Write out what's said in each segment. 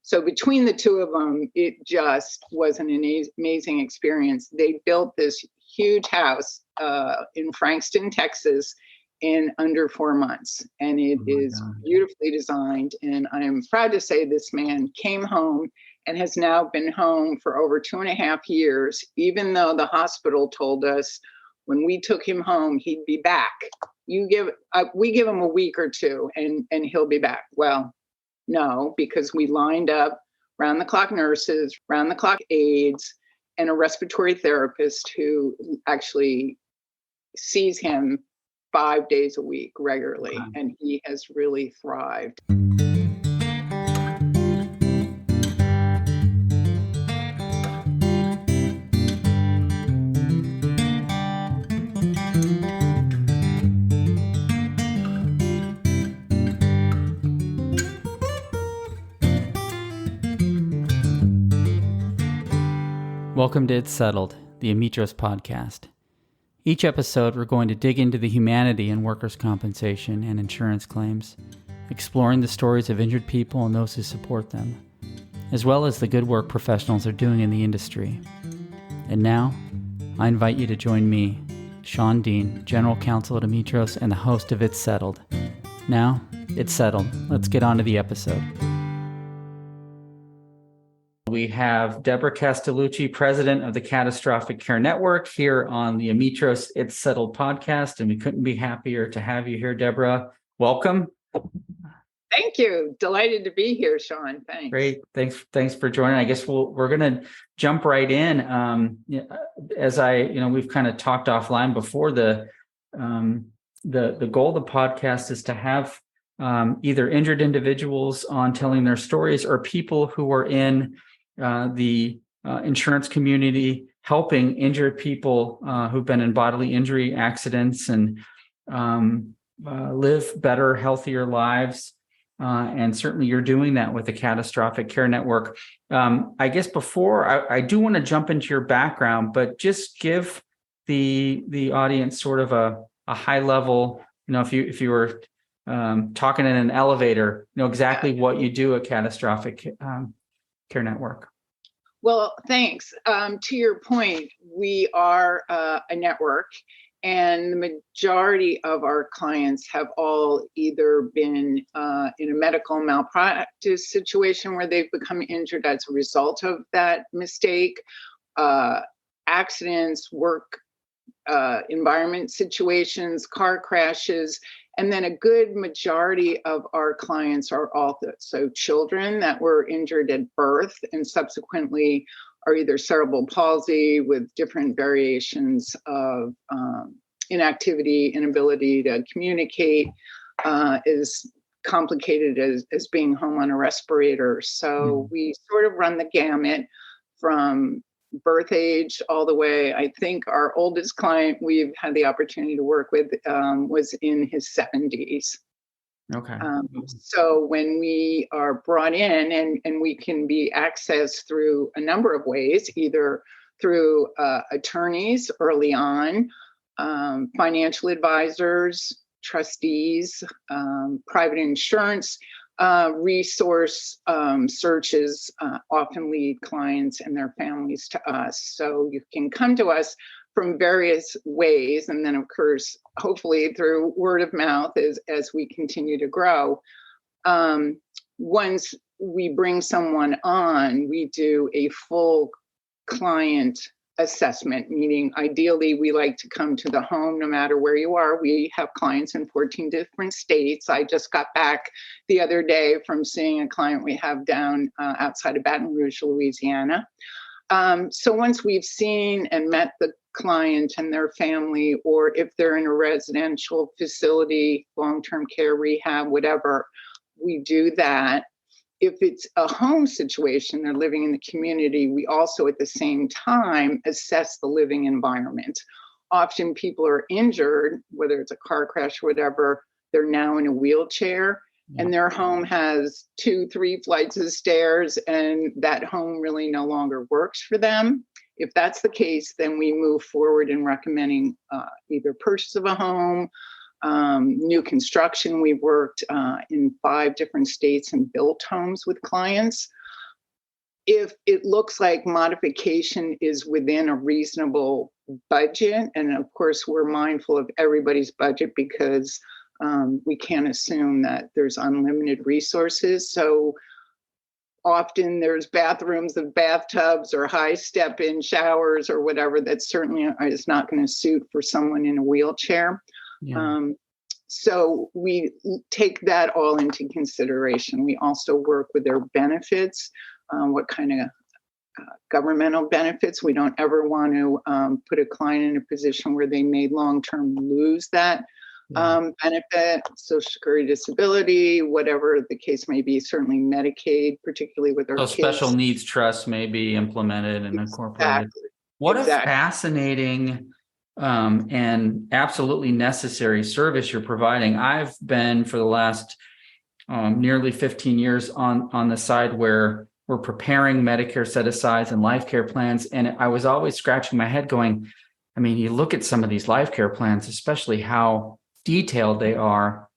So between the two of them, it just was an amazing experience. They built this huge house in Frankston, Texas, in under 4 months. And it is beautifully designed. And I am proud to say this man came home and has now been home for over 2.5 years, even though the hospital told us when we took him home, he'd be back. We give him a week or two and he'll be back. Well, no, because we lined up round-the-clock nurses, round-the-clock aides, and a respiratory therapist who actually sees him 5 days a week regularly. Wow. And he has really thrived. Welcome to It's Settled, the Amitros podcast. Each episode, we're going to dig into the humanity in workers' compensation and insurance claims, exploring the stories of injured people and those who support them, as well as the good work professionals are doing in the industry. And now, I invite you to join me, Sean Dean, General Counsel at Amitros and the host of It's Settled. Now, it's settled. Let's get on to the episode. We have Deborah Castellucci, president of the Catastrophic Care Network, here on the Amitros It's Settled podcast, and we couldn't be happier to have you here, Deborah. Welcome. Thank you. Delighted to be here, Sean. Thanks. Great. Thanks for joining. I guess we're going to jump right in. As we've kind of talked offline before. The goal of the podcast is to have either injured individuals on telling their stories or people who are in the insurance community, helping injured people who've been in bodily injury accidents and live better, healthier lives. And certainly you're doing that with the Catastrophic Care Network. I guess before, I do want to jump into your background, but just give the audience sort of a high level, if you were talking in an elevator, exactly what you do at Catastrophic Care Network. Well, thanks. To your point, we are a network, and the majority of our clients have all either been in a medical malpractice situation where they've become injured as a result of that mistake, accidents, work environment situations, car crashes. And then a good majority of our clients are also children that were injured at birth and subsequently are either cerebral palsy with different variations of inactivity, inability to communicate, is complicated as being home on a respirator. So we sort of run the gamut from birth age all the way. I think our oldest client we've had the opportunity to work with was in his 70s. Okay. So when we are brought in and we can be accessed through a number of ways, either through attorneys early on, financial advisors, trustees, private insurance, resource searches often lead clients and their families to us. So you can come to us from various ways, and then of course, hopefully through word of mouth as we continue to grow. Once we bring someone on, we do a full client assessment, meaning ideally we like to come to the home no matter where you are. We have clients in 14 different states. I just got back the other day from seeing a client we have down outside of Baton Rouge, Louisiana. So once we've seen and met the client and their family, or if they're in a residential facility, long-term care, rehab, whatever, we do that. If it's a home situation, they're living in the community, we also at the same time assess the living environment. Often people are injured, whether it's a car crash or whatever, they're now in a wheelchair and their home has 2-3 flights of stairs and that home really no longer works for them. If that's the case, then we move forward in recommending either purchase of a home, new construction. We've worked in 5 different states and built homes with clients. if it looks like modification is within a reasonable budget, and of course we're mindful of everybody's budget because we can't assume that there's unlimited resources. So often there's bathrooms of bathtubs or high step-in showers or whatever that certainly is not going to suit for someone in a wheelchair. Yeah. So we take that all into consideration. We also work with their benefits, what kind of governmental benefits. We don't ever want to put a client in a position where they may long-term lose that benefit, Social Security, disability, whatever the case may be, certainly Medicaid, particularly with our So kids. special needs trusts may be implemented and incorporated. What a fascinating and absolutely necessary service you're providing. I've been for the last nearly 15 years on the side where we're preparing Medicare set-asides and life care plans. And I was always scratching my head going, I mean, you look at some of these life care plans, especially how detailed they are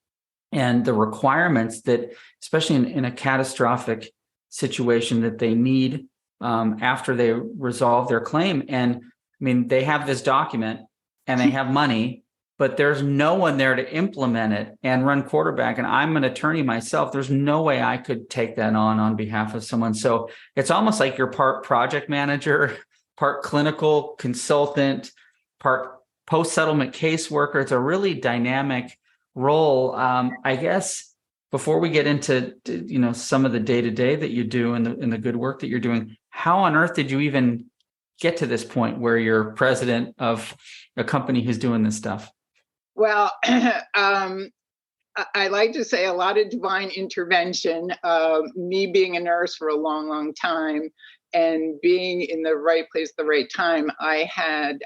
and the requirements that, especially in a catastrophic situation, that they need after they resolve their claim. And I mean, they have this document and they have money, but there's no one there to implement it and run quarterback. And I'm an attorney myself. There's no way I could take that on behalf of someone. So it's almost like you're part project manager, part clinical consultant, part post-settlement caseworker. It's a really dynamic role. I guess before we get into some of the day-to-day that you do and the good work that you're doing, how on earth did you even get to this point where you're president of a company who's doing this stuff? Well, I like to say a lot of divine intervention, me being a nurse for a long, long time and being in the right place at the right time. I had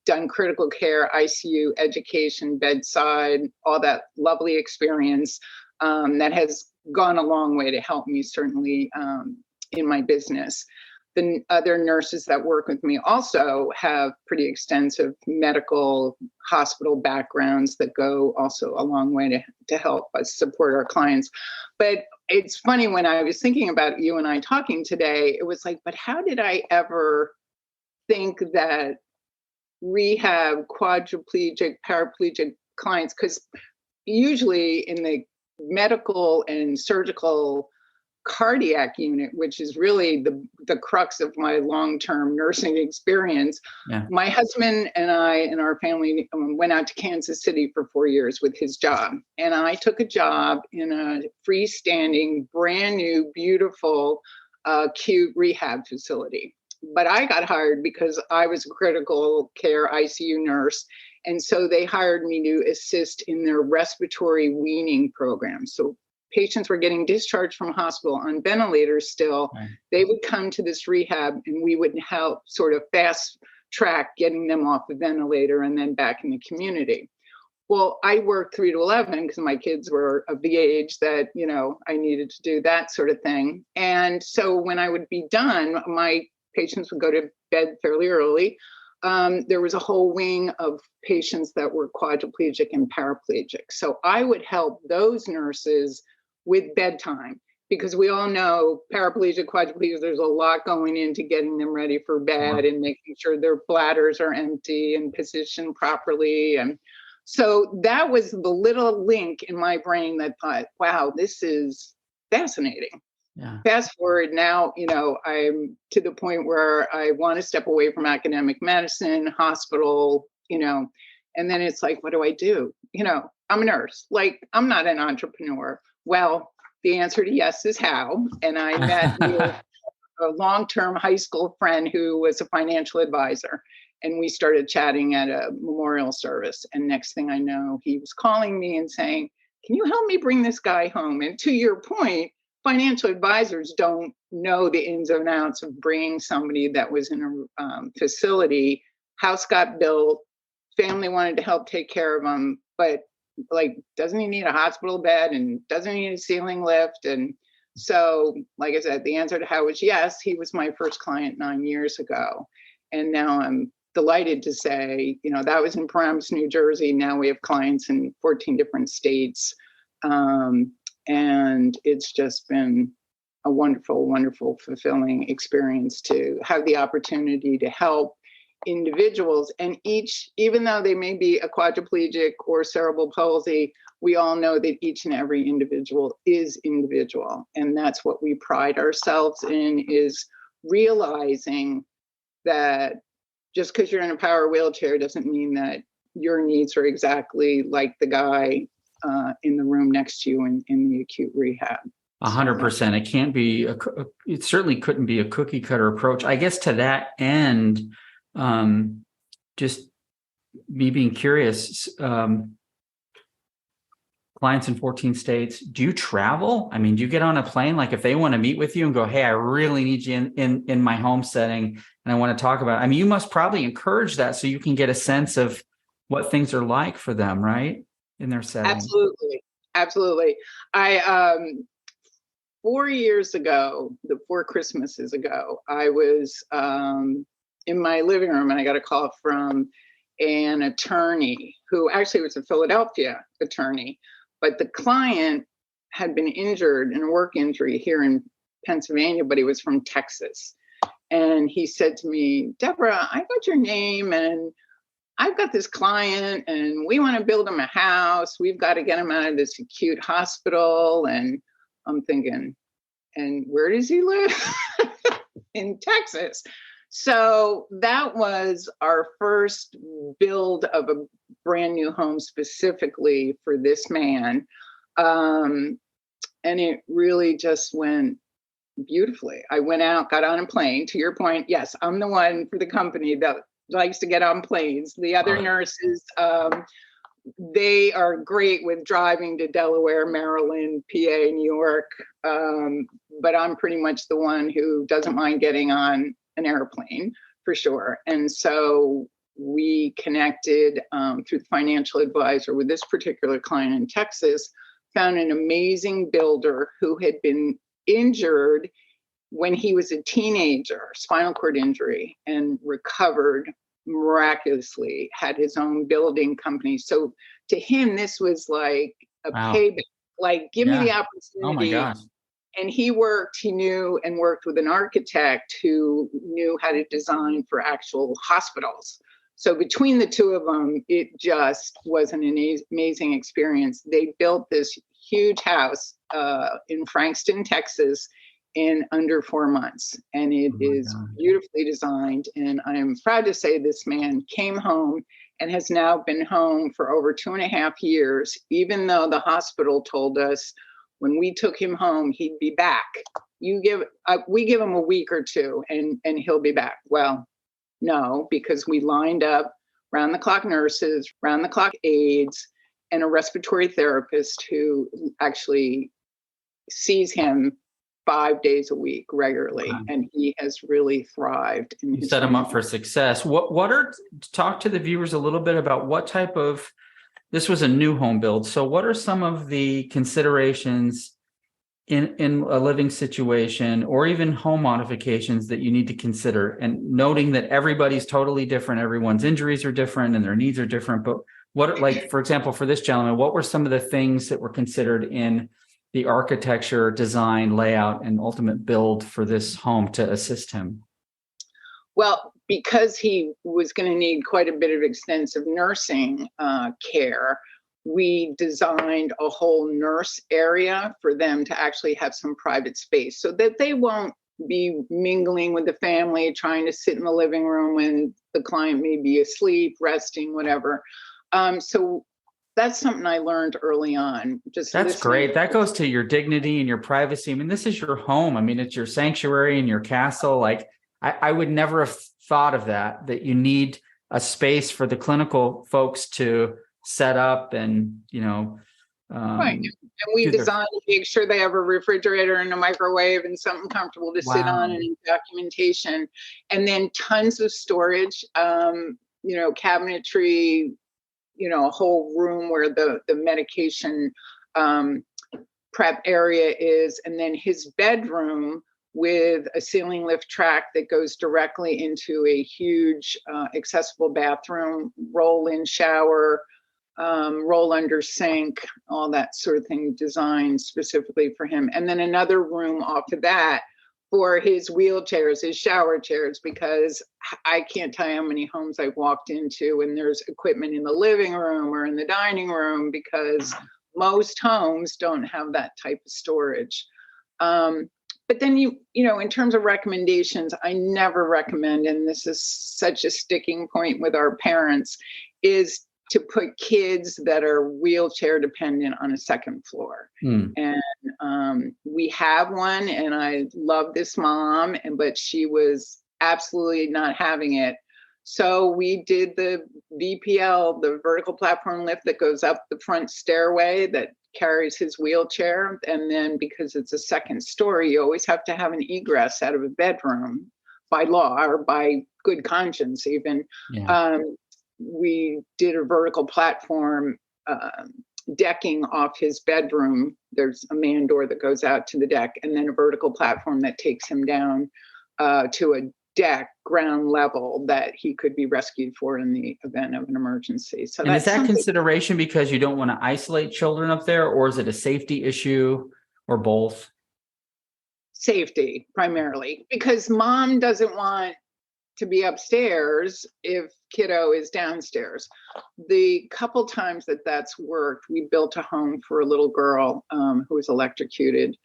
done critical care, ICU, education, bedside, all that lovely experience that has gone a long way to help me, certainly in my business. The other nurses that work with me also have pretty extensive medical hospital backgrounds that go also a long way to help us support our clients. But it's funny, when I was thinking about you and I talking today, it was like, but how did I ever think that rehab quadriplegic, paraplegic clients, because usually in the medical and surgical cardiac unit, which is really the crux of my long-term nursing experience. Yeah. My husband and I and our family went out to Kansas City for 4 years with his job. And I took a job in a freestanding, brand new, beautiful, acute rehab facility. But I got hired because I was a critical care ICU nurse. And so they hired me to assist in their respiratory weaning program. So patients were getting discharged from hospital on ventilators still. Right. They would come to this rehab and we would help sort of fast track getting them off the ventilator and then back in the community. Well, I worked 3 to 11 because my kids were of the age that, I needed to do that sort of thing. And so when I would be done, my patients would go to bed fairly early. There was a whole wing of patients that were quadriplegic and paraplegic. So I would help those nurses with bedtime, because we all know paraplegic, quadriplegic, there's a lot going into getting them ready for bed and making sure their bladders are empty and positioned properly. And so that was the little link in my brain that thought, wow, this is fascinating. Yeah. Fast forward now, I'm to the point where I want to step away from academic medicine, hospital, and then it's like, what do I do? I'm a nurse, I'm not an entrepreneur. Well, the answer to yes is how. And I met with a long-term high school friend who was a financial advisor. And we started chatting at a memorial service. And next thing I know, he was calling me and saying, can you help me bring this guy home? And to your point, financial advisors don't know the ins and outs of bringing somebody that was in a facility. House got built, family wanted to help take care of him, but doesn't he need a hospital bed and doesn't he need a ceiling lift? And so, like I said, the answer to how was yes. He was my first client 9 years ago. And now I'm delighted to say, that was in Paramus, New Jersey. Now we have clients in 14 different states. And it's just been a wonderful, wonderful, fulfilling experience to have the opportunity to help individuals. And even though they may be a quadriplegic or cerebral palsy, we all know that each and every individual is individual. And that's what we pride ourselves in, is realizing that just because you're in a power wheelchair doesn't mean that your needs are exactly like the guy in the room next to you in the acute rehab. 100%. It can't be, it certainly couldn't be a cookie cutter approach. I guess to that end, just me being curious, clients in 14 states, do you travel? I mean, do you get on a plane? Like if they want to meet with you and go, hey, I really need you in my home setting and I want to talk about it. I mean, you must probably encourage that so you can get a sense of what things are like for them, right? In their setting. Absolutely. Absolutely. I, 4 years ago, 4 Christmases ago, I was in my living room and I got a call from an attorney who actually was a Philadelphia attorney, but the client had been injured in a work injury here in Pennsylvania, but he was from Texas. And he said to me, Deborah, I got your name and I've got this client and we want to build him a house. We've got to get him out of this acute hospital. And I'm thinking, and where does he live? In Texas. So that was our first build of a brand new home specifically for this man. And it really just went beautifully. I went out, got on a plane. To your point, yes, I'm the one for the company that likes to get on planes. The other nurses, they are great with driving to Delaware, Maryland, PA, New York. But I'm pretty much the one who doesn't mind getting on an airplane for sure. And so we connected through the financial advisor with this particular client in Texas, found an amazing builder who had been injured when he was a teenager, spinal cord injury, and recovered miraculously, had his own building company. So to him, this was like a payback, like give me the opportunity. Oh my gosh. And he knew and worked with an architect who knew how to design for actual hospitals. So between the two of them, it just was an amazing experience. They built this huge house in Frankston, Texas, in under 4 months. And it is beautifully designed. And I am proud to say this man came home and has now been home for over 2.5 years, even though the hospital told us when we took him home, he'd be back. We give him a week or two and he'll be back. Well, no, because we lined up round the clock nurses, round the clock aides, and a respiratory therapist who actually sees him 5 days a week regularly. Wow. And he has really thrived. You set him up for success. Talk to the viewers a little bit about what type of, this was a new home build. So what are some of the considerations in a living situation or even home modifications that you need to consider? And noting that everybody's totally different, everyone's injuries are different and their needs are different. But what, like, for example, for this gentleman, what were some of the things that were considered in the architecture, design, layout, and ultimate build for this home to assist him? Well, because he was going to need quite a bit of extensive nursing care, we designed a whole nurse area for them to actually have some private space so that they won't be mingling with the family, trying to sit in the living room when the client may be asleep, resting, whatever. So that's something I learned early on. That's great. That goes to your dignity and your privacy. I mean, this is your home. I mean, it's your sanctuary and your castle. Like, I would never have thought of that you need a space for the clinical folks to set up and, right. And we designed to make sure they have a refrigerator and a microwave and something comfortable to sit on and documentation. And then tons of storage, cabinetry, a whole room where the medication prep area is. And then his bedroom with a ceiling lift track that goes directly into a huge accessible bathroom, roll-in shower, roll under sink, all that sort of thing designed specifically for him. And then another room off of that for his wheelchairs, his shower chairs, because I can't tell you how many homes I've walked into and there's equipment in the living room or in the dining room, because most homes don't have that type of storage. But then you know, in terms of recommendations, I never recommend, and this is such a sticking point with our parents, is to put kids that are wheelchair dependent on a second floor. And we have one, and I love this mom, but she was absolutely not having it. So we did the VPL, the vertical platform lift that goes up the front stairway that carries his wheelchair. And then because it's a second story, you always have to have an egress out of a bedroom by law or by good conscience even. Yeah. We did a vertical platform decking off his bedroom. There's a man door that goes out to the deck, and then a vertical platform that takes him down to a deck, ground level, that he could be rescued for in the event of an emergency. So and is that consideration because you don't want to isolate children up there, or is it a safety issue, or both? Safety primarily, because mom doesn't want to be upstairs if kiddo is downstairs. The couple times that that's worked, we built a home for a little girl who was electrocuted,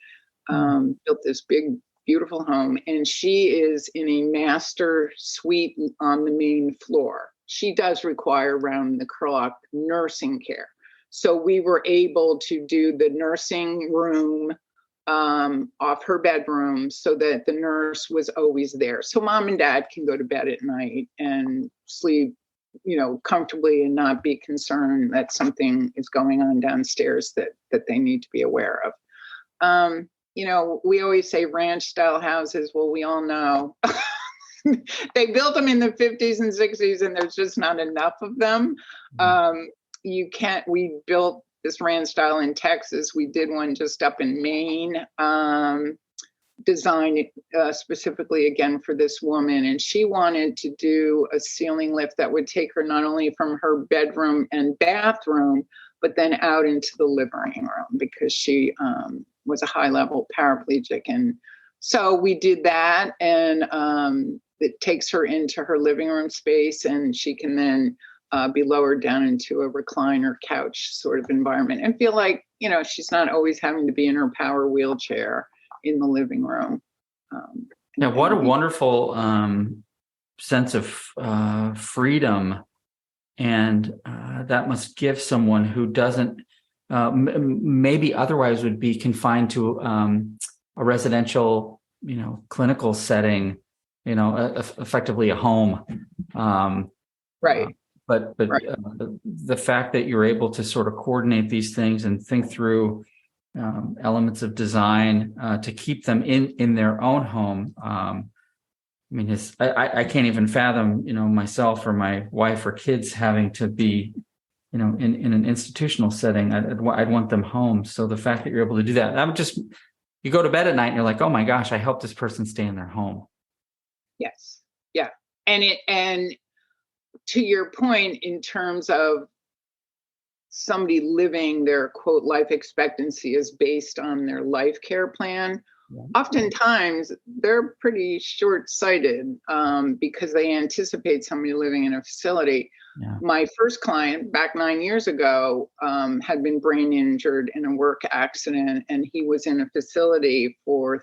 built this big, beautiful home, and she is in a master suite on the main floor. She does require round the clock nursing care. So we were able to do the nursing room off her bedroom so that the nurse was always there. So mom and dad can go to bed at night and sleep, you know, comfortably and not be concerned that something is going on downstairs that they need to be aware of. You know, we always say ranch style houses. Well, we all know they built them in the 50s and 60s and there's just not enough of them. We built this ranch style in Texas. We did one just up in Maine, designed specifically again for this woman. And she wanted to do a ceiling lift that would take her not only from her bedroom and bathroom, but then out into the living room because she was a high level paraplegic. And so we did that, and it takes her into her living room space, and she can then be lowered down into a recliner couch sort of environment and feel like, you know, she's not always having to be in her power wheelchair in the living room. Now, what a wonderful sense of freedom. And that must give someone who doesn't maybe otherwise would be confined to a residential, you know, clinical setting, you know, effectively a home. Right. But right. The fact that you're able to sort of coordinate these things and think through elements of design to keep them in their own home. I mean, I can't even fathom, you know, myself or my wife or kids having to be, you know, in an institutional setting. I'd want them home. So the fact that you're able to do that, you go to bed at night and you're like, oh my gosh, I hope this person stay in their home. Yes. Yeah. And to your point, in terms of somebody living their quote life expectancy is based on their life care plan, oftentimes they're pretty short-sighted because they anticipate somebody living in a facility. Yeah. My first client back 9 years ago had been brain injured in a work accident, and he was in a facility for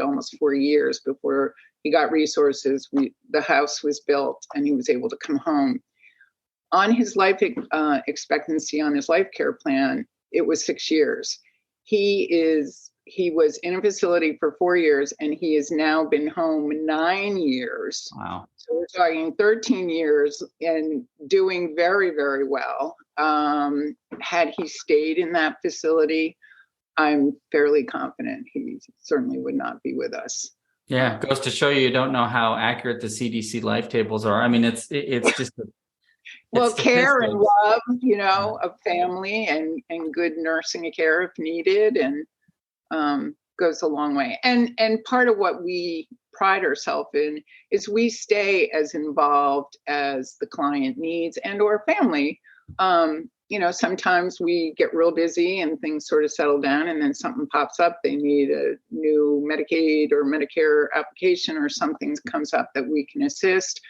almost 4 years before he got resources. The house was built and he was able to come home. On his life expectancy on his life care plan, it was 6 years. He was in a facility for 4 years, and he has now been home 9 years. Wow. So we're talking 13 years and doing very, very well. Had he stayed in that facility, I'm fairly confident he certainly would not be with us. Yeah, it goes to show you don't know how accurate the CDC life tables are. I mean, it's just well, care and love, you know, of family and good nursing care if needed, and goes a long way. And part of what we pride ourselves in is we stay as involved as the client needs and or family Sometimes we get real busy and things sort of settle down, and then something pops up. They need a new Medicaid or Medicare application, or something comes up that we can assist.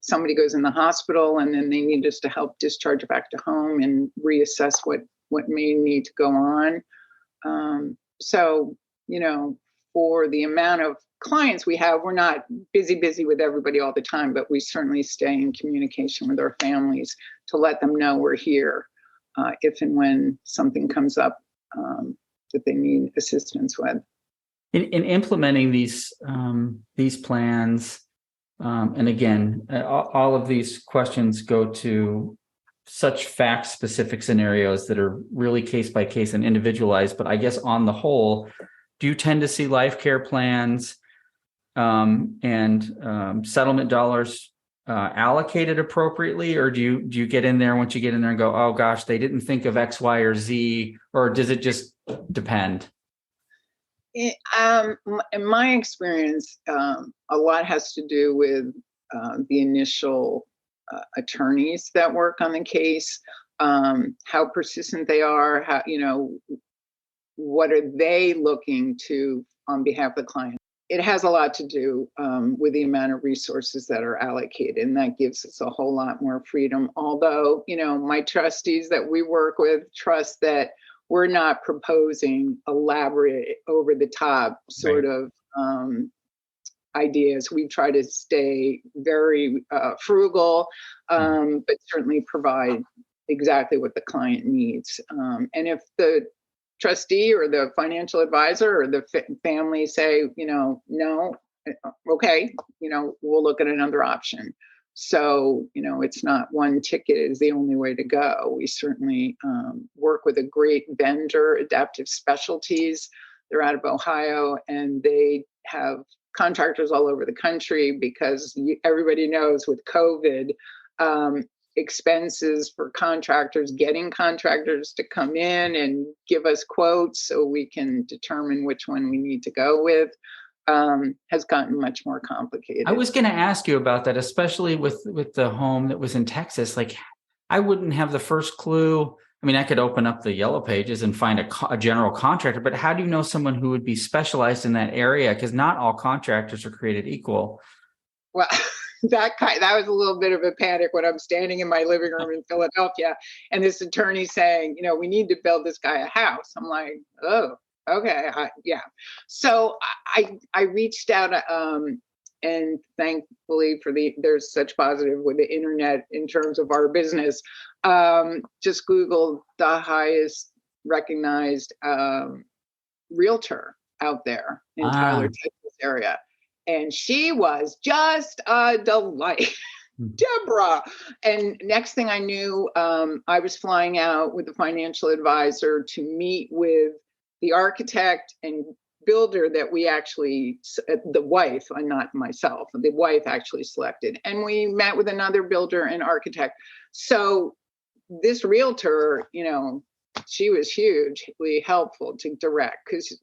Somebody goes in the hospital, and then they need us to help discharge back to home and reassess what may need to go on. For the amount of clients we have, we're not busy with everybody all the time, but we certainly stay in communication with our families to let them know we're here if and when something comes up that they need assistance with. In implementing these plans, and again, all of these questions go to such fact-specific scenarios that are really case by case and individualized. But I guess on the whole, do you tend to see life care plans and settlement dollars allocated appropriately, or do you get in there once you get in there and go, oh gosh, they didn't think of X, Y, or Z, or does it just depend? In my experience, a lot has to do with the initial attorneys that work on the case, how persistent they are, what are they looking to on behalf of the client. It has a lot to do with the amount of resources that are allocated, and that gives us a whole lot more freedom. Although, my trustees that we work with trust that we're not proposing elaborate, over-the-top sort of ideas. We try to stay very frugal, but certainly provide exactly what the client needs. And if the trustee or the financial advisor or the family say, no, okay, we'll look at another option. So, it's not one ticket is the only way to go. We certainly work with a great vendor, Adaptive Specialties. They're out of Ohio, and they have contractors all over the country because everybody knows with COVID, expenses for contractors, getting contractors to come in and give us quotes so we can determine which one we need to go with, has gotten much more complicated. I was going to ask you about that, especially with the home that was in Texas. Like, I wouldn't have the first clue. I mean, I could open up the Yellow Pages and find a general contractor, but how do you know someone who would be specialized in that area? Because not all contractors are created equal. Well, that was a little bit of a panic when I'm standing in my living room in Philadelphia and this attorney saying, we need to build this guy a house. I'm like, oh, okay. Yeah. So I reached out and thankfully there's such positive with the internet in terms of our business. Just Googled the highest recognized realtor out there in Tyler, Texas area. And she was just a delight, Deborah. And next thing I knew, I was flying out with the financial advisor to meet with the architect and builder that we actually, the wife, not myself, the wife actually selected. And we met with another builder and architect. So this realtor, she was hugely helpful to direct because,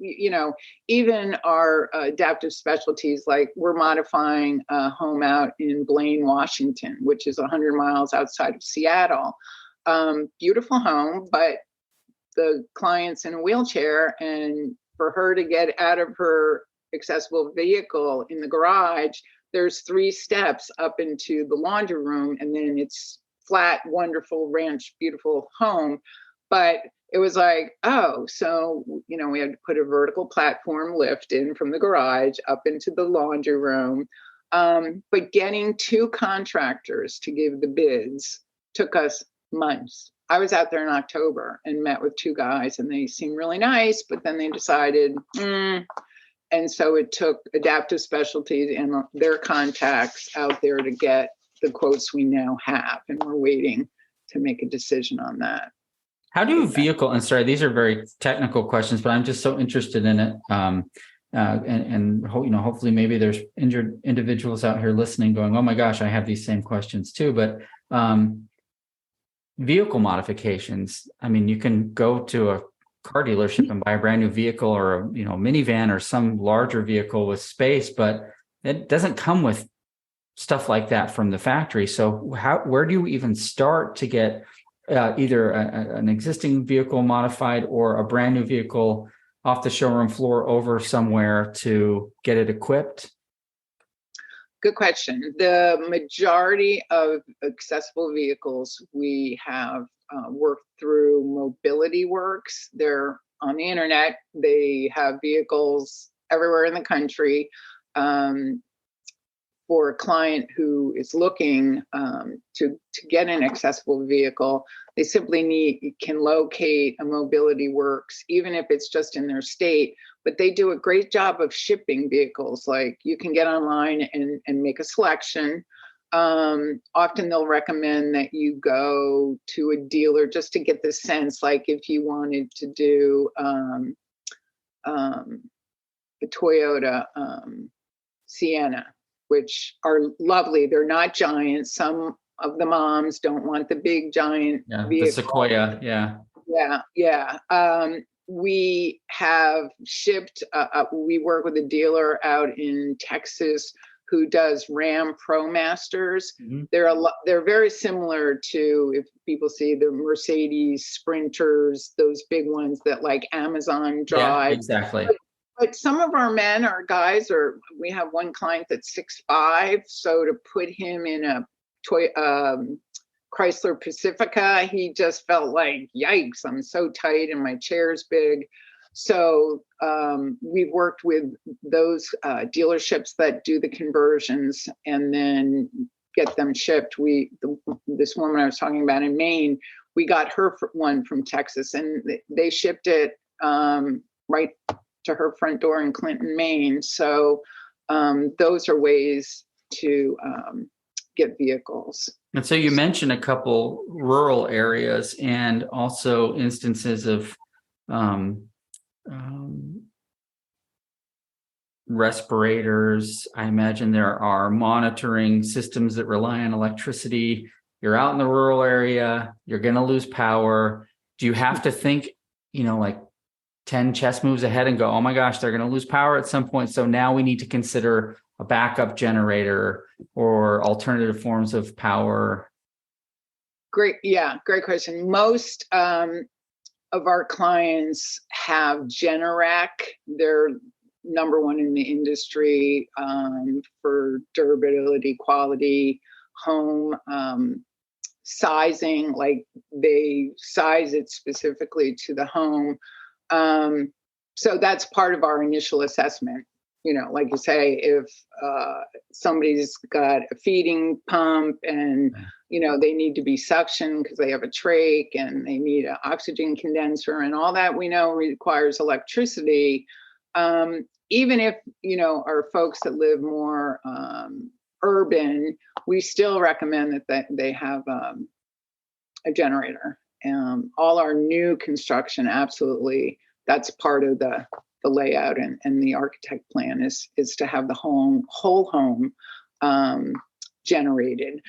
even our adaptive specialties, like we're modifying a home out in Blaine, Washington, which is 100 miles outside of Seattle. Beautiful home, but the client's in a wheelchair, and for her to get out of her accessible vehicle in the garage, there's 3 steps up into the laundry room, and then it's flat, wonderful ranch, beautiful home. But it was like, oh, so, we had to put a vertical platform lift in from the garage up into the laundry room. But getting 2 contractors to give the bids took us months. I was out there in October and met with 2 guys, and they seemed really nice, but then they decided, and so it took Adaptive Specialties and their contacts out there to get the quotes we now have, and we're waiting to make a decision on that. How do vehicle, and sorry, these are very technical questions, but I'm just so interested in it. And hopefully maybe there's injured individuals out here listening going, oh my gosh, I have these same questions too. But vehicle modifications, I mean, you can go to a car dealership and buy a brand new vehicle or a minivan or some larger vehicle with space, but it doesn't come with stuff like that from the factory. So where do you even start to get either an existing vehicle modified or a brand new vehicle off the showroom floor over somewhere to get it equipped? Good question. The majority of accessible vehicles we have worked through Mobility Works. They're on the internet. They have vehicles everywhere in the country. For a client who is looking to get an accessible vehicle, they simply can locate a Mobility Works, even if it's just in their state. But they do a great job of shipping vehicles. Like, you can get online and make a selection. Often they'll recommend that you go to a dealer just to get the sense, like if you wanted to do the Toyota Sienna, which are lovely. They're not giant. Some of the moms don't want the big giant vehicle. The Sequoia, yeah. We have shipped, we work with a dealer out in Texas who does Ram ProMasters. Mm-hmm. They're very similar to, if people see the Mercedes Sprinters, those big ones that like Amazon drive. Yeah, exactly. But some of our men, our guys, we have one client that's 6'5", so to put him in a Chrysler Pacifica, he just felt like, yikes, I'm so tight and my chair's big. So we've worked with those dealerships that do the conversions and then get them shipped. This woman I was talking about in Maine, we got her one from Texas, and they shipped it right to her front door in Clinton, Maine. So those are ways to get vehicles. And so you mentioned a couple rural areas and also instances of respirators. I imagine there are monitoring systems that rely on electricity. You're out in the rural area, you're going to lose power. Do you have to think, like 10 chess moves ahead and go, oh my gosh, they're going to lose power at some point, so now we need to consider a backup generator or alternative forms of power? Great question. Most of our clients have Generac. They're number one in the industry for durability, quality, home sizing. Like, they size it specifically to the home. So that's part of our initial assessment. Like you say, if somebody's got a feeding pump and, they need to be suctioned because they have a trach and they need an oxygen condenser and all that, we know requires electricity. Even if, our folks that live more urban, we still recommend that they have a generator. All our new construction, absolutely, that's part of the layout and the architect plan is to have the whole home generated.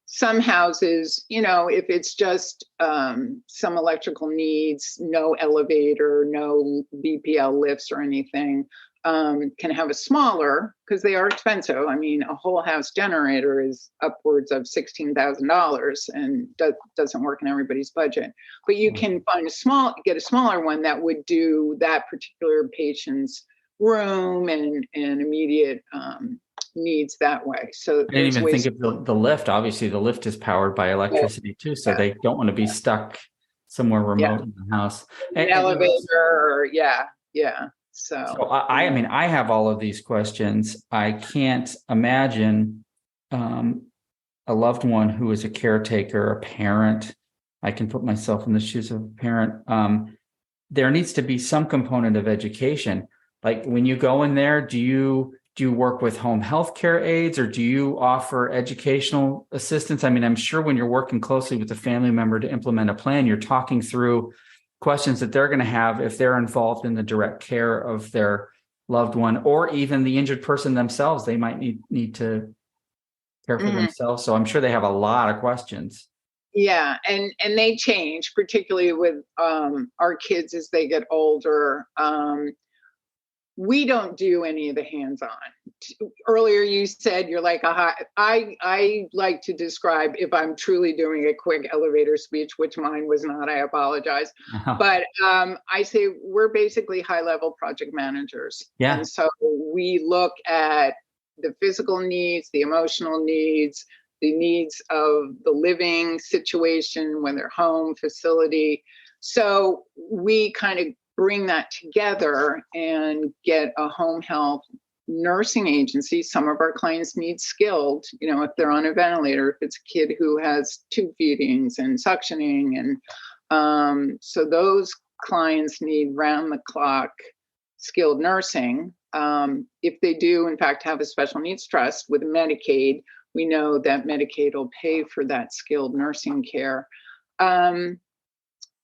Some houses, if it's just some electrical needs, no elevator, no BPL lifts or anything, can have a smaller, because they are expensive. I mean, a whole house generator is upwards of $16,000 and doesn't work in everybody's budget. But you can get a smaller one that would do that particular patient's room and immediate needs that way. So I didn't even think of the lift. Obviously, the lift is powered by electricity too, so they don't want to be stuck somewhere remote in the house. An elevator, So I have all of these questions. I can't imagine a loved one who is a caretaker, a parent. I can put myself in the shoes of a parent. There needs to be some component of education. Like, when you go in there, do you work with home health care aides, or do you offer educational assistance? I mean, I'm sure when you're working closely with a family member to implement a plan, you're talking through questions that they're going to have if they're involved in the direct care of their loved one, or even the injured person themselves. They might need to care for themselves. So I'm sure they have a lot of questions. Yeah, and they change, particularly with our kids as they get older. We don't do any of the hands-on. earlier you said you're like I like to describe, if I'm truly doing a quick elevator speech, which mine was not, I apologize. Uh-huh. But I say we're basically high-level project managers. Yeah. And so we look at the physical needs, the emotional needs, the needs of the living situation, whether home, facility. So we kind of bring that together and get a home health nursing agency. Some of our clients need skilled, if they're on a ventilator, if it's a kid who has tube feedings and suctioning. And so those clients need round the clock skilled nursing. If they do, in fact, have a special needs trust with Medicaid, we know that Medicaid will pay for that skilled nursing care. Then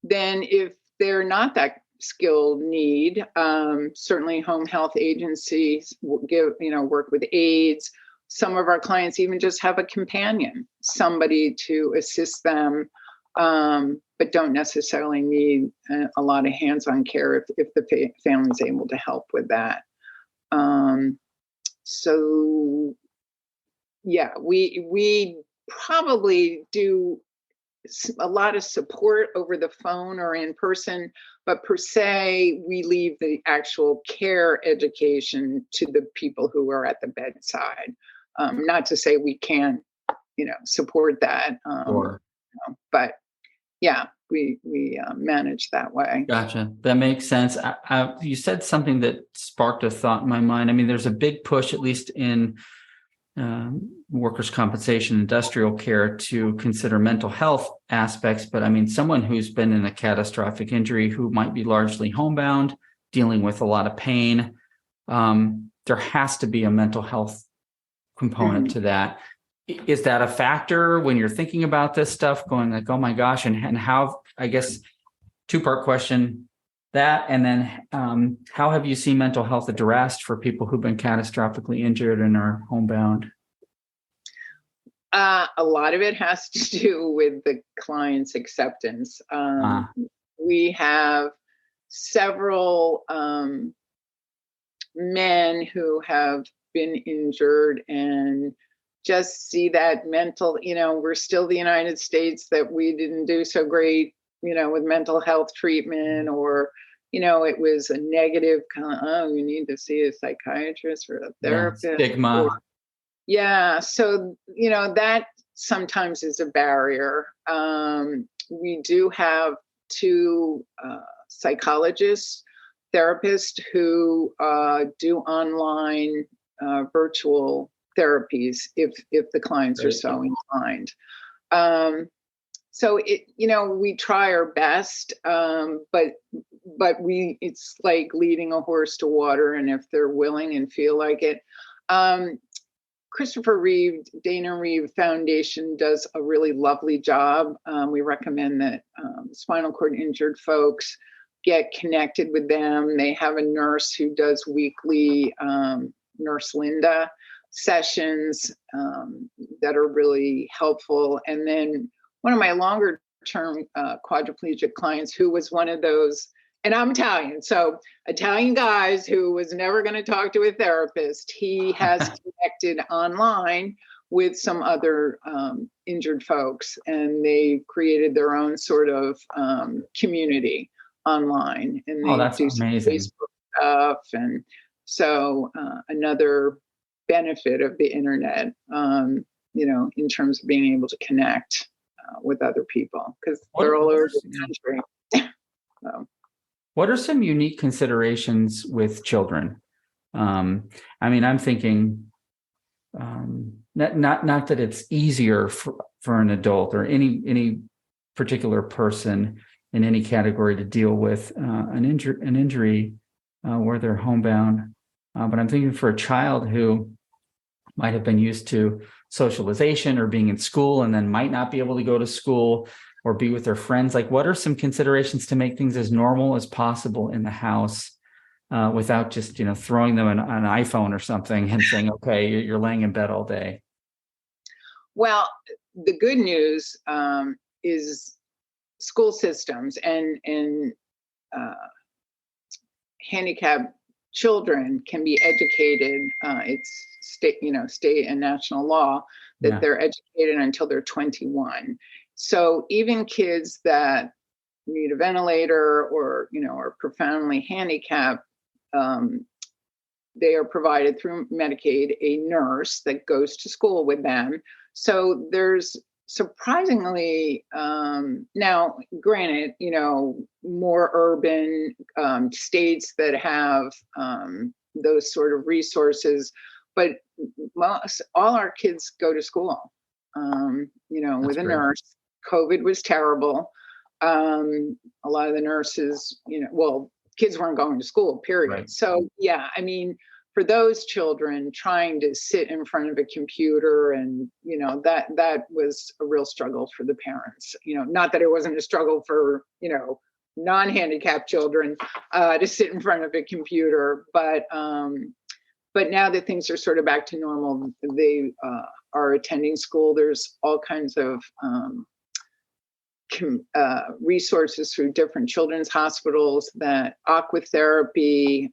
if they're not that skilled need, certainly home health agencies will work with aides. Some of our clients even just have a companion, somebody to assist them, but don't necessarily need a lot of hands-on care if the family's able to help with that. So yeah, we probably do a lot of support over the phone or in person, but per se, we leave the actual care education to the people who are at the bedside. Not to say we can't, support that, Sure. but yeah, we manage that way. Gotcha. That makes sense. You said something that sparked a thought in my mind. I mean, there's a big push, at least in workers' compensation, industrial care, to consider mental health aspects. But I mean, someone who's been in a catastrophic injury, who might be largely homebound, dealing with a lot of pain, there has to be a mental health component to that. Is that a factor when you're thinking about this stuff, going like, oh my gosh, and how, I guess, two-part question, that, and then how have you seen mental health addressed for people who've been catastrophically injured and are homebound? A lot of it has to do with the client's acceptance. We have several men who have been injured and just see that mental, we're still the United States, that we didn't do so great, with mental health treatment, or, it was a negative kind of, oh, you need to see a psychiatrist or a therapist. Stigma. So, that sometimes is a barrier. We do have two psychologists, therapists who do online virtual therapies if the clients are so inclined. So we try our best, but it's like leading a horse to water, and if they're willing and feel like it. Christopher Reeve, Dana Reeve Foundation does a really lovely job. We recommend that spinal cord injured folks get connected with them. They have a nurse who does weekly Nurse Linda sessions that are really helpful. And then one of my longer term quadriplegic clients, who was one of those, and I'm Italian, so Italian guys who was never going to talk to a therapist, he has connected online with some other injured folks, and they created their own sort of community online, and they do some Facebook stuff. And so another benefit of the internet, in terms of being able to connect with other people, because they're all over the country. So. What are some unique considerations with children? I mean, I'm thinking not that it's easier for an adult or any particular person in any category to deal with an injury where they're homebound, but I'm thinking for a child who might have been used to socialization or being in school and then might not be able to go to school or be with their friends. Like, what are some considerations to make things as normal as possible in the house without just, throwing them an iPhone or something and saying, okay, you're laying in bed all day? Well, the good news is school systems and handicap children can be educated. It's state and national law that they're educated until they're 21. So even kids that need a ventilator or are profoundly handicapped, they are provided through Medicaid a nurse that goes to school with them. So there's surprisingly, now granted, more urban states that have those sort of resources, but all our kids go to school, with a nurse. COVID was terrible. A lot of the nurses, kids weren't going to school, period. Right. So, for those children, trying to sit in front of a computer and, that was a real struggle for the parents. Not that it wasn't a struggle for, non-handicapped children to sit in front of a computer, but now that things are sort of back to normal, they are attending school. There's all kinds of resources through different children's hospitals. That aquatherapy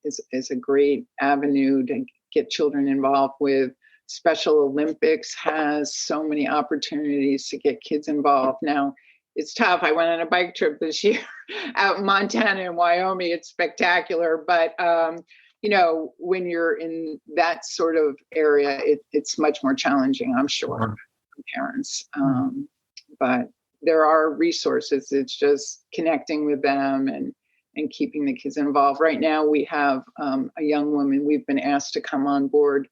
is a great avenue to get children involved with. Special Olympics has so many opportunities to get kids involved. Now, it's tough. I went on a bike trip this year out in Montana and Wyoming. It's spectacular. But, when you're in that sort of area, it's much more challenging, I'm sure, for parents. But there are resources. It's just connecting with them and keeping the kids involved. Right now, we have a young woman we've been asked to come on board.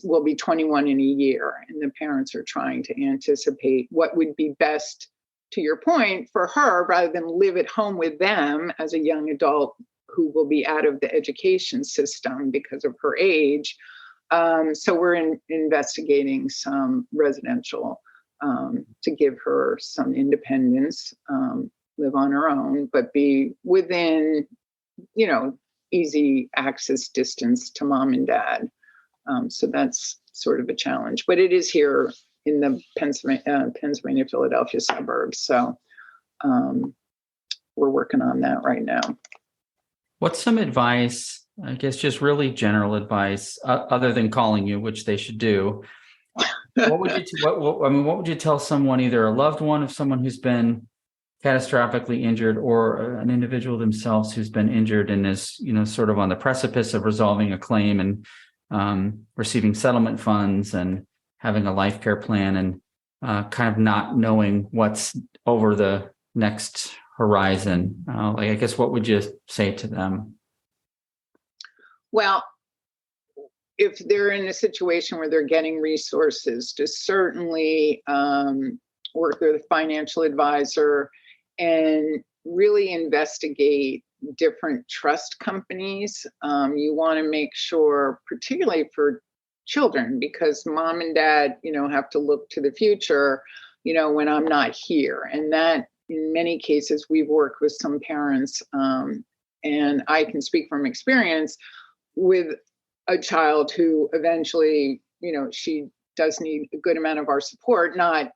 Will be 21 in a year, and the parents are trying to anticipate what would be best, to your point, for her, rather than live at home with them as a young adult who will be out of the education system because of her age. So we're investigating some residential to give her some independence, live on her own, but be within, easy access distance to mom and dad. So that's sort of a challenge, but it is here in the Pennsylvania, Philadelphia suburbs. So we're working on that right now. What's some advice, I guess just really general advice, other than calling you, which they should do? What would you tell someone, either a loved one of someone who's been catastrophically injured or an individual themselves who's been injured and is, sort of on the precipice of resolving a claim and receiving settlement funds and having a life care plan and kind of not knowing what's over the next horizon? I guess, what would you say to them? Well, if they're in a situation where they're getting resources, to certainly work with a financial advisor and really investigate different trust companies. You want to make sure, particularly for children, because mom and dad, have to look to the future, when I'm not here. And that, in many cases, we've worked with some parents, and I can speak from experience with a child who eventually, she does need a good amount of our support, not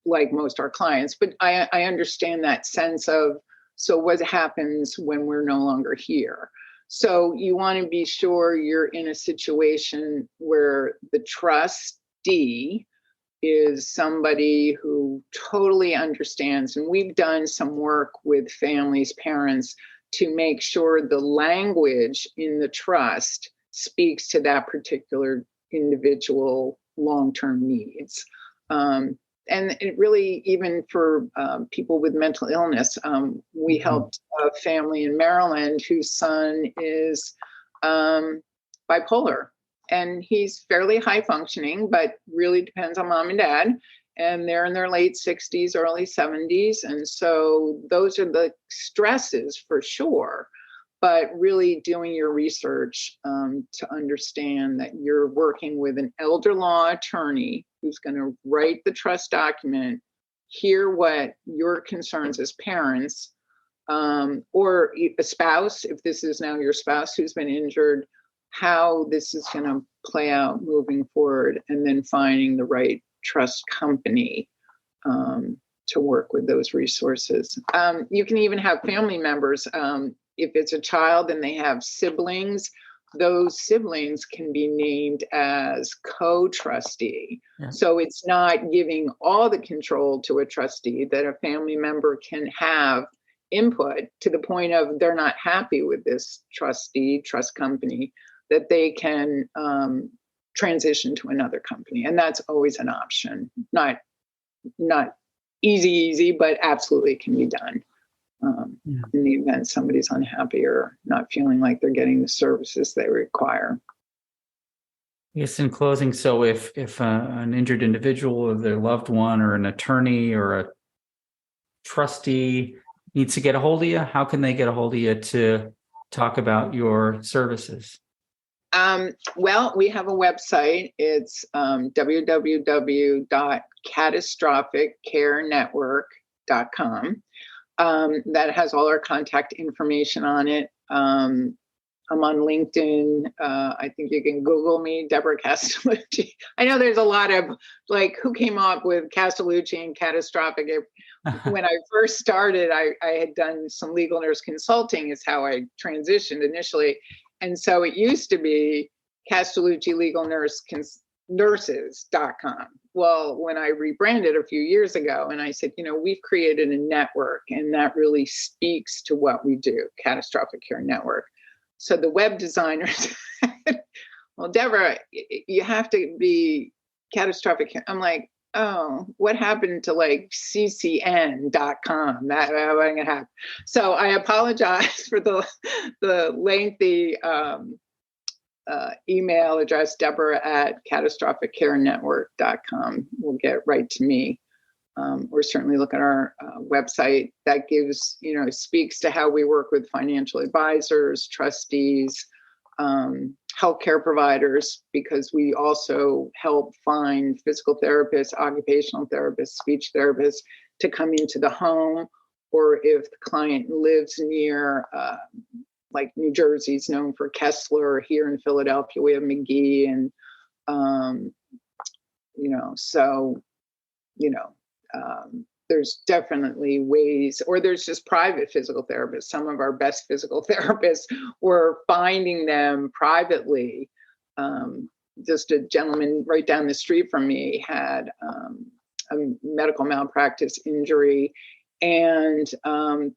like most our clients, but I understand that sense of, so what happens when we're no longer here? So you want to be sure you're in a situation where the trustee is somebody who totally understands. And we've done some work with families, parents, to make sure the language in the trust speaks to that particular individual long-term needs. And it really, even for people with mental illness, we helped a family in Maryland whose son is bipolar, and he's fairly high functioning, but really depends on mom and dad. And they're in their late 60s, early 70s. And so those are the stresses for sure. But really doing your research to understand that you're working with an elder law attorney who's going to write the trust document, hear what your concerns as parents, or a spouse, if this is now your spouse who's been injured, how this is going to play out moving forward, and then finding the right trust company to work with those resources. You can even have family members. if it's a child and they have siblings, those siblings can be named as co-trustee. Yeah. So it's not giving all the control to a trustee, that a family member can have input to the point of they're not happy with this trust company, that they can transition to another company. And that's always an option. Not easy, but absolutely can be done. In the event somebody's unhappy or not feeling like they're getting the services they require. Yes, in closing, so if an injured individual or their loved one or an attorney or a trustee needs to get a hold of you, how can they get a hold of you to talk about your services? Well, we have a website. It's www.catastrophiccarenetwork.com. That has all our contact information on it. I'm on LinkedIn. I think you can Google me, Deborah Castellucci. I know there's a lot of who came up with Castellucci and catastrophic. When I first started, I had done some legal nurse consulting is how I transitioned initially. And so it used to be Castellucci Legal Nurses.com. Well, when I rebranded a few years ago, and I said, we've created a network, and that really speaks to what we do, Catastrophic Care Network. So the web designers said, well, Deborah, you have to be catastrophic care. I'm like, oh, what happened to ccn.com? That wasn't going to happen. So I apologize for the lengthy email address, Deborah@catastrophiccarenetwork.com will get right to me. Or certainly look at our website that gives, speaks to how we work with financial advisors, trustees, healthcare providers, because we also help find physical therapists, occupational therapists, speech therapists to come into the home, or if the client lives near, like New Jersey's known for Kessler, here in Philadelphia, we have McGee, and, there's definitely ways, or there's just private physical therapists. Some of our best physical therapists, we're finding them privately. Just a gentleman right down the street from me had a medical malpractice injury, and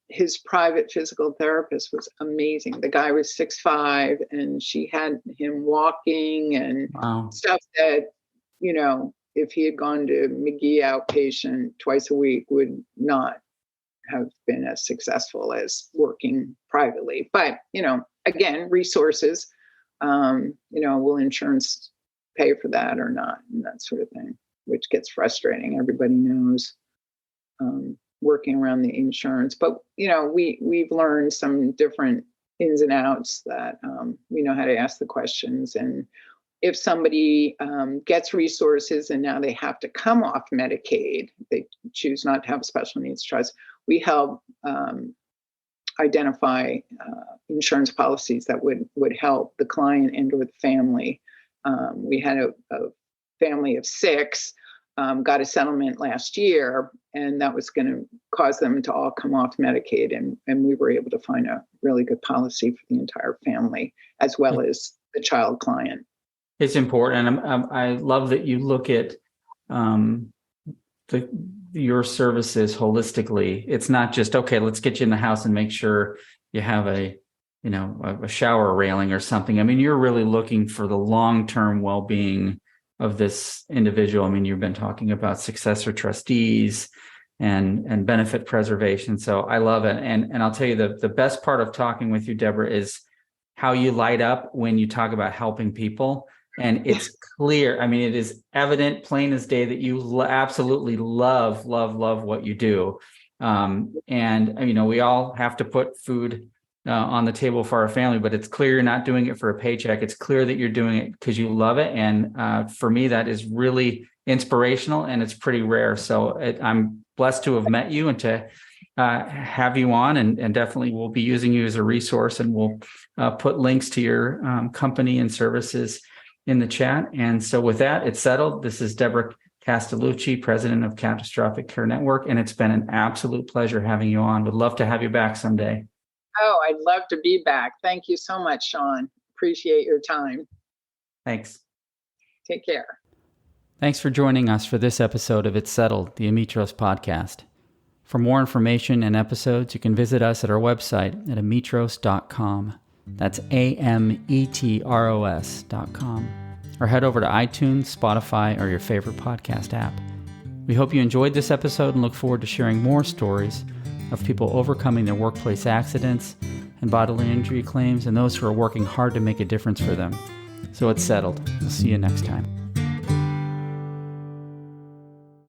his private physical therapist was amazing. The guy was 6'5", and she had him walking and stuff that, if he had gone to McGee outpatient twice a week, would not have been as successful as working privately. But, again, resources, will insurance pay for that or not, and that sort of thing, which gets frustrating. Everybody knows working around the insurance. But, we've learned some different ins and outs that we know how to ask the questions. And if somebody gets resources and now they have to come off Medicaid, they choose not to have a special needs trust, we help identify insurance policies that would help the client and or the family. We had a family of 6, got a settlement last year, and that was going to cause them to all come off Medicaid. And we were able to find a really good policy for the entire family, as well as the child client. It's important. And I love that you look at your services holistically. It's not just, okay, let's get you in the house and make sure you have a shower railing or something. I mean, you're really looking for the long-term well-being of this individual. I mean, you've been talking about successor trustees and benefit preservation. So I love it. And I'll tell you the best part of talking with you, Deborah, is how you light up when you talk about helping people. And it's clear. I mean, it is evident, plain as day, that you absolutely love what you do. And, we all have to put food on the table for our family, but it's clear you're not doing it for a paycheck. It's clear that you're doing it because you love it. And for me, that is really inspirational, and it's pretty rare. So I'm blessed to have met you and to have you on, and definitely we'll be using you as a resource, and we'll put links to your company and services in the chat. And so with that, it's settled. This is Deborah Castellucci, president of Catastrophic Care Network, and it's been an absolute pleasure having you on. Would love to have you back someday. Oh, I'd love to be back. Thank you so much, Sean. Appreciate your time. Thanks. Take care. Thanks for joining us for this episode of It's Settled, the Amitros podcast. For more information and episodes, you can visit us at our website at amitros.com. That's ametros.com. Or head over to iTunes, Spotify, or your favorite podcast app. We hope you enjoyed this episode and look forward to sharing more stories of people overcoming their workplace accidents and bodily injury claims and those who are working hard to make a difference for them. So it's settled. We'll see you next time.